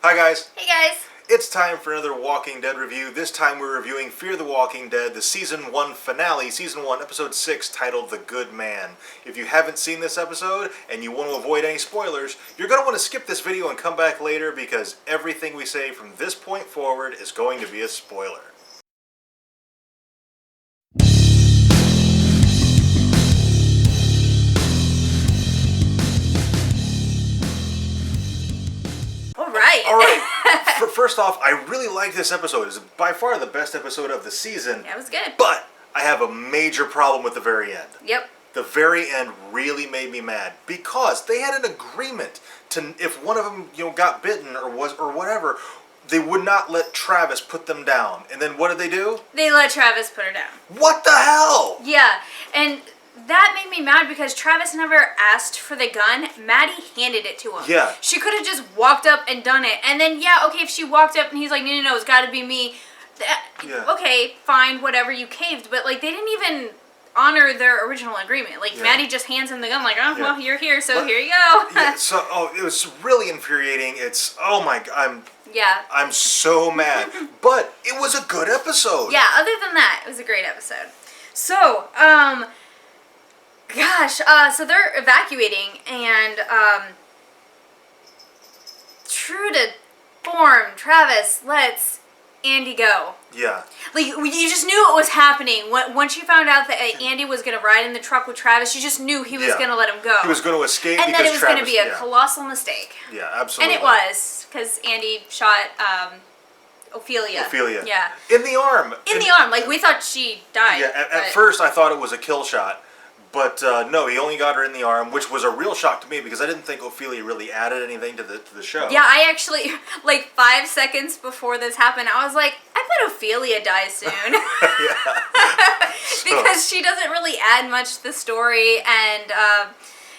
Hi guys. Hey guys. It's time for another Walking Dead review. This time we're reviewing Fear the Walking Dead, the Season 1 finale, Season 1, Episode 6, titled The Good Man. If you haven't seen this episode and you want to avoid any spoilers, you're going to want to skip this video and come back later because everything we say from this point forward is going to be a spoiler. Alright, first off, I really like this episode. It's by far the best episode of the season. That was good. But I have a major problem with the very end. Yep. The very end really made me mad because they had an agreement to, if one of them, got bitten or whatever, they would not let Travis put them down. And then what did they do? They let Travis put her down. What the hell? Yeah, and that made me mad because Travis never asked for the gun. Maddie handed it to him. Yeah. She could have just walked up and done it. And then, yeah, okay, if she walked up and he's like, no, it's got to be me. Yeah. Okay, fine, whatever, you caved. But, like, they didn't even honor their original agreement. Like, yeah. Maddie just hands him the gun like, oh, yeah. well, you're here, so here you go. Yeah, it was really infuriating. It's, oh my God, I'm so mad. But it was a good episode. Yeah, other than that, it was a great episode. So, so they're evacuating, and, true to form, Travis lets Andy go. Yeah. Like, you just knew it was happening. Once you found out that Andy was going to ride in the truck with Travis, you just knew he was going to let him go. He was going to escape and because that it was going to be a colossal mistake. Yeah, absolutely. And it was, because Andy shot, Ophelia. Yeah. In the arm. In the arm. Like, we thought she died. Yeah, at first I thought it was a kill shot. But no, he only got her in the arm, which was a real shock to me because I didn't think Ophelia really added anything to the show. Yeah, I actually, like 5 seconds before this happened, I was like, I bet Ophelia dies soon. Because she doesn't really add much to the story, and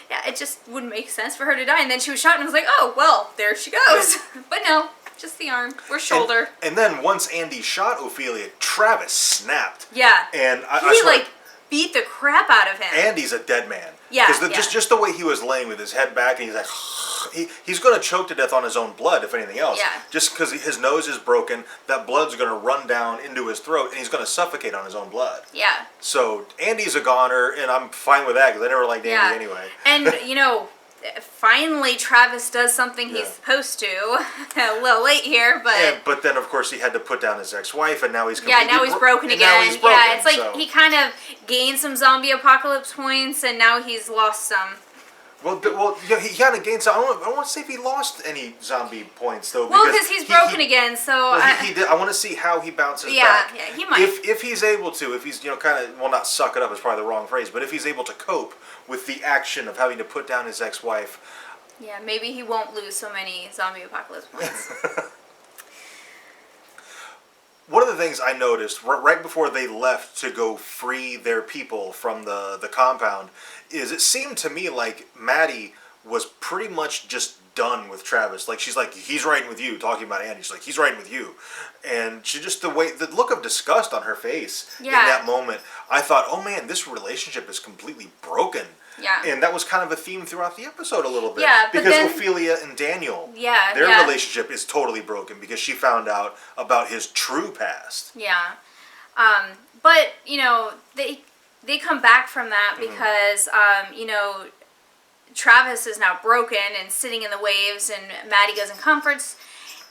yeah, it just wouldn't make sense for her to die. And then she was shot, and I was like, oh, well, there she goes. But no, just the arm or shoulder. And then once Andy shot Ophelia, Travis snapped. Yeah. And he beat the crap out of him. Andy's a dead man. Yeah, Because just the way he was laying with his head back, and he's like, he's going to choke to death on his own blood, if anything else. Yeah. Just because his nose is broken, that blood's going to run down into his throat, and he's going to suffocate on his own blood. Yeah. So Andy's a goner, and I'm fine with that because I never liked Andy anyway. And finally Travis does something he's supposed to. A little late here, but but then of course he had to put down his ex-wife, and now he's completely now he's broken again. Now he's broken, it's like he kind of gained some zombie apocalypse points, and now he's lost some. Well, yeah, he kind of gained some. I don't want to say if he lost any zombie points though. Well, because he's broken again, so he did. I want to see how he bounces back. Yeah, he might. If he's able to, if he's kind of not suck it up is probably the wrong phrase, but if he's able to cope with the action of having to put down his ex-wife. Yeah, maybe he won't lose so many zombie apocalypse points. One of the things I noticed right before they left to go free their people from the compound is it seemed to me like Maddie was pretty much just done with Travis. Like, she's like, he's riding with you, talking about Andy. She's like, he's riding with you. And she just, the look of disgust on her face in that moment, I thought, oh man, this relationship is completely broken. Yeah. And that was kind of a theme throughout the episode a little bit. Yeah, but because then, Ophelia and Daniel, their relationship is totally broken because she found out about his true past. Yeah. But, they come back from that because, Travis is now broken and sitting in the waves, and Maddie goes and comforts,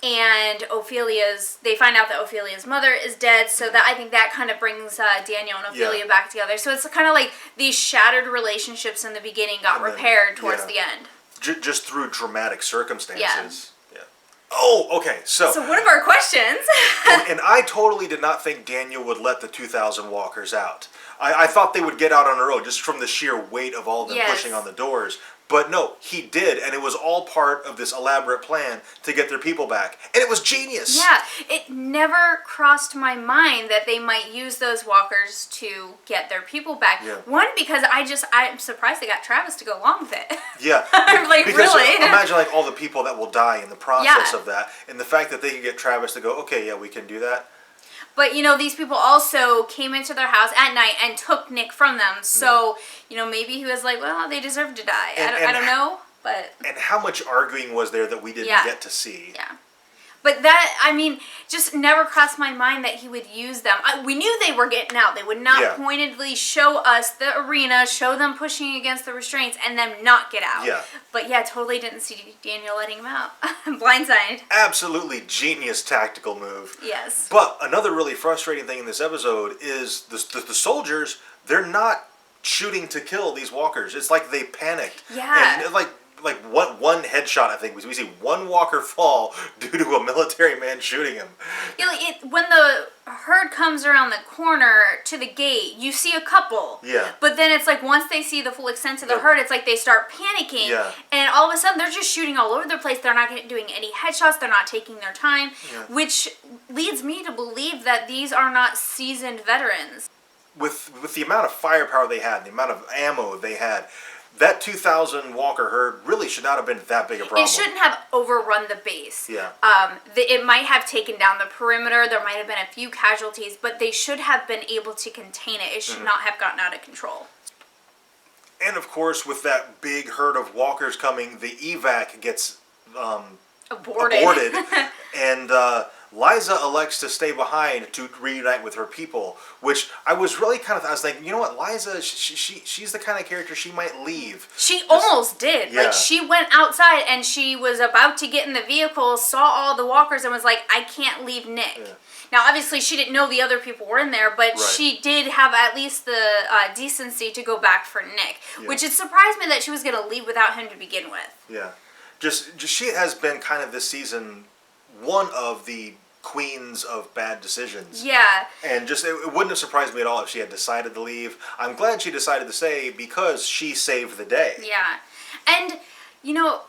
and they find out that Ophelia's mother is dead, so that I think that kind of brings Daniel and Ophelia back together. So it's kind of like these shattered relationships in the beginning got repaired towards the end. Just through dramatic circumstances. Yeah. Oh, okay, so one of our questions. and I totally did not think Daniel would let the 2,000 walkers out. I thought they would get out on their own just from the sheer weight of all of them pushing on the doors. But no, he did, and it was all part of this elaborate plan to get their people back. And it was genius. Yeah, it never crossed my mind that they might use those walkers to get their people back. Yeah. One, because I'm surprised they got Travis to go along with it. Yeah. I'm like, because really? Imagine like all the people that will die in the process of that, and the fact that they can get Travis to go, okay, yeah, we can do that. But, these people also came into their house at night and took Nick from them. So, maybe he was like, well, they deserve to die. I don't know, but... And how much arguing was there that we didn't get to see? Yeah. But that, I mean, just never crossed my mind that he would use them. We knew they were getting out. They would not pointedly show us the arena, show them pushing against the restraints, and them not get out. Yeah. But yeah, totally didn't see Daniel letting him out. Blindsided. Absolutely genius tactical move. Yes. But another really frustrating thing in this episode is the soldiers, they're not shooting to kill these walkers. It's like they panicked. Yeah. And like one headshot, I think, we see one walker fall due to a military man shooting him. Yeah, when the herd comes around the corner to the gate, you see a couple. Yeah. But then it's like once they see the full extent of the herd, it's like they start panicking. Yeah. And all of a sudden they're just shooting all over the place. They're not doing any headshots. They're not taking their time, which leads me to believe that these are not seasoned veterans. With the amount of firepower they had, the amount of ammo they had, that 2,000 walker herd really should not have been that big a problem. It shouldn't have overrun the base. Yeah. It might have taken down the perimeter. There might have been a few casualties, but they should have been able to contain it. It should not have gotten out of control. And of course, with that big herd of walkers coming, the evac gets aborted. And Liza elects to stay behind to reunite with her people, which I was thinking, you know what, Liza, she's the kind of character, she might leave. She almost did. Yeah. Like, she went outside and she was about to get in the vehicle, saw all the walkers, and was like, I can't leave Nick. Yeah. Now, obviously, she didn't know the other people were in there, but she did have at least the decency to go back for Nick, which it surprised me that she was going to leave without him to begin with. Yeah. Just she has been kind of this season one of the queens of bad decisions. Yeah. And just it wouldn't have surprised me at all if she had decided to leave. I'm glad she decided to stay because she saved the day. Yeah. And you know,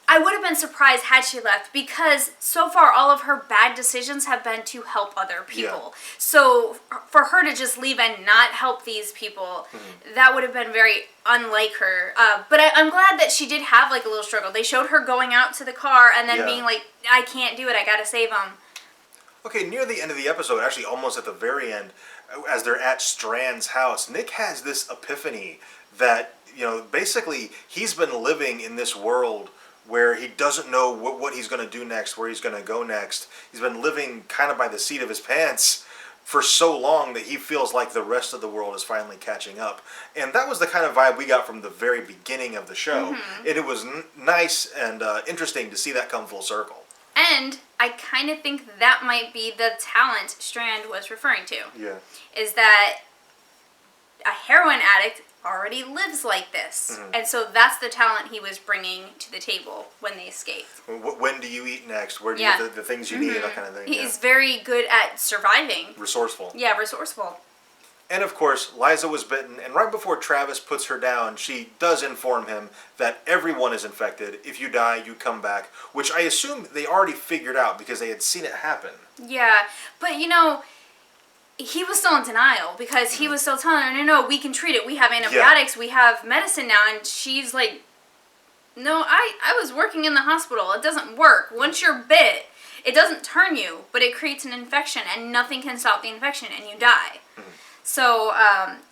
I would have been surprised had she left because so far all of her bad decisions have been to help other people. Yeah. So for her to just leave and not help these people, that would have been very unlike her. But I'm glad that she did have like a little struggle. They showed her going out to the car and then being like, I can't do it, I gotta save him. Okay, near the end of the episode, actually almost at the very end, as they're at Strand's house, Nick has this epiphany that, you know, basically he's been living in this world where he doesn't know what he's going to do next, where he's going to go next. He's been living kind of by the seat of his pants for so long that he feels like the rest of the world is finally catching up. And that was the kind of vibe we got from the very beginning of the show. And it was nice and interesting to see that come full circle. And I kind of think that might be the talent Strand was referring to. Yeah. Is that a heroin addict already lives like this. And so that's the talent he was bringing to the table when they escaped. When do you eat next? Where do you get the things you need, that kind of thing. He's very good at surviving. Resourceful. Yeah, resourceful. And of course, Liza was bitten, and right before Travis puts her down, she does inform him that everyone is infected. If you die, you come back, which I assume they already figured out because they had seen it happen. Yeah, but you know, he was still in denial because he was still telling her, no, we can treat it. We have antibiotics. We have medicine now. And she's like, no, I was working in the hospital. It doesn't work. Once you're bit, it doesn't turn you, but it creates an infection and nothing can stop the infection and you die. So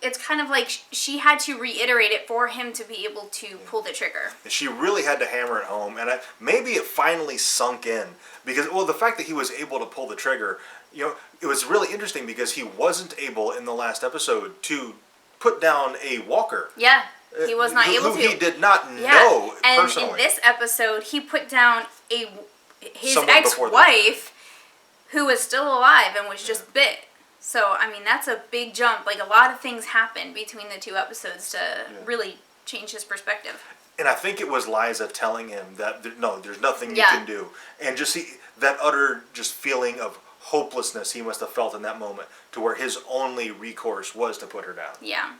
it's kind of like she had to reiterate it for him to be able to pull the trigger. She really had to hammer it home, and maybe it finally sunk in because, well, the fact that he was able to pull the trigger, you know, it was really interesting because he wasn't able in the last episode to put down a walker. Yeah, he was not able to. He did not know personally. And in this episode, he put down his ex-wife who was still alive and was just bit. So, I mean, that's a big jump. Like, a lot of things happened between the two episodes to really change his perspective. And I think it was Liza telling him that, no, there's nothing you can do. And just that utter just feeling of hopelessness he must have felt in that moment to where his only recourse was to put her down. Yeah.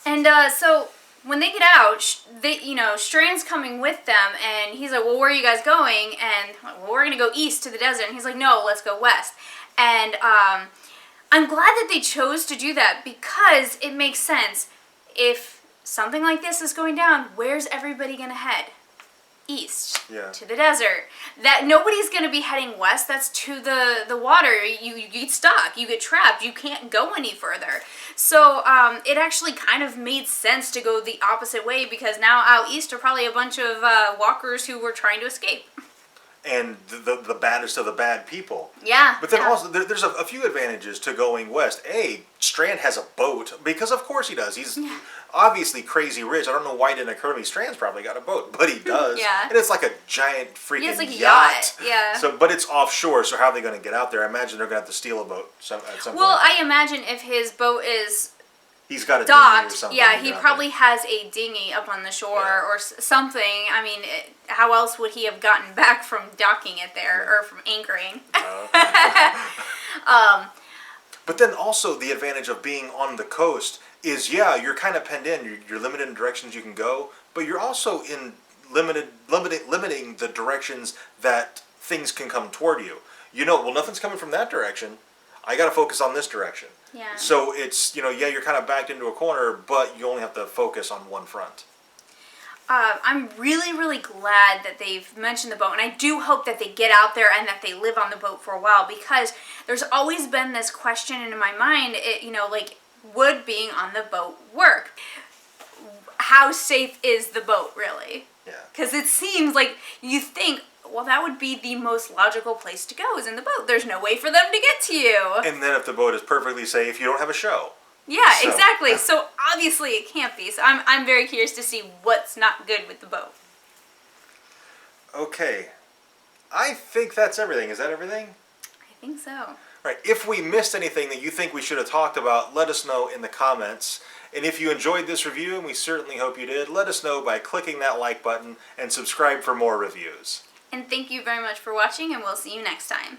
And so when they get out, Strand's coming with them, and he's like, well, where are you guys going? And, well, we're going to go east to the desert. And he's like, no, let's go west. And I'm glad that they chose to do that because it makes sense. If something like this is going down, where's everybody going to head? East, to the desert. That nobody's going to be heading west. That's to the water. You get stuck. You get trapped. You can't go any further. So it actually kind of made sense to go the opposite way because now out east are probably a bunch of walkers who were trying to escape. and the baddest of the bad people. Yeah. But then yeah. also, there's a few advantages to going west. A, Strand has a boat, because of course he does. He's obviously crazy rich. I don't know why it didn't occur to me. Strand's probably got a boat, but he does. Yeah. And it's like a giant freaking He has like a yacht. Yeah. So, but it's offshore, so how are they going to get out there? I imagine they're going to have to steal a boat at some Well, point. I imagine if his boat is He's got a dinghy or docked, something. yeah, to he get out probably has a dinghy up on the shore Yeah. or something. I mean, how else would he have gotten back from docking it there or from anchoring? But then also the advantage of being on the coast is, yeah, you're kind of penned in. You're limited in directions you can go, but you're also in limiting the directions that things can come toward you. You know, well, nothing's coming from that direction. I got to focus on this direction. Yeah. So it's, you know, yeah, you're kind of backed into a corner, but you only have to focus on one front. I'm really, really glad that they've mentioned the boat, and I do hope that they get out there and that they live on the boat for a while, because there's always been this question in my mind, like, would being on the boat work? How safe is the boat, really? Yeah. Because it seems like you think, well, that would be the most logical place to go, is in the boat. There's no way for them to get to you. And then if the boat is perfectly safe, you don't have a show. Yeah, So- exactly. So obviously it can't be. So I'm very curious to see what's not good with the boat. Okay. I think that's everything. Is that everything? I think so. Right. If we missed anything that you think we should have talked about, let us know in the comments. And if you enjoyed this review, and we certainly hope you did, let us know by clicking that like button and subscribe for more reviews. And thank you very much for watching, and we'll see you next time.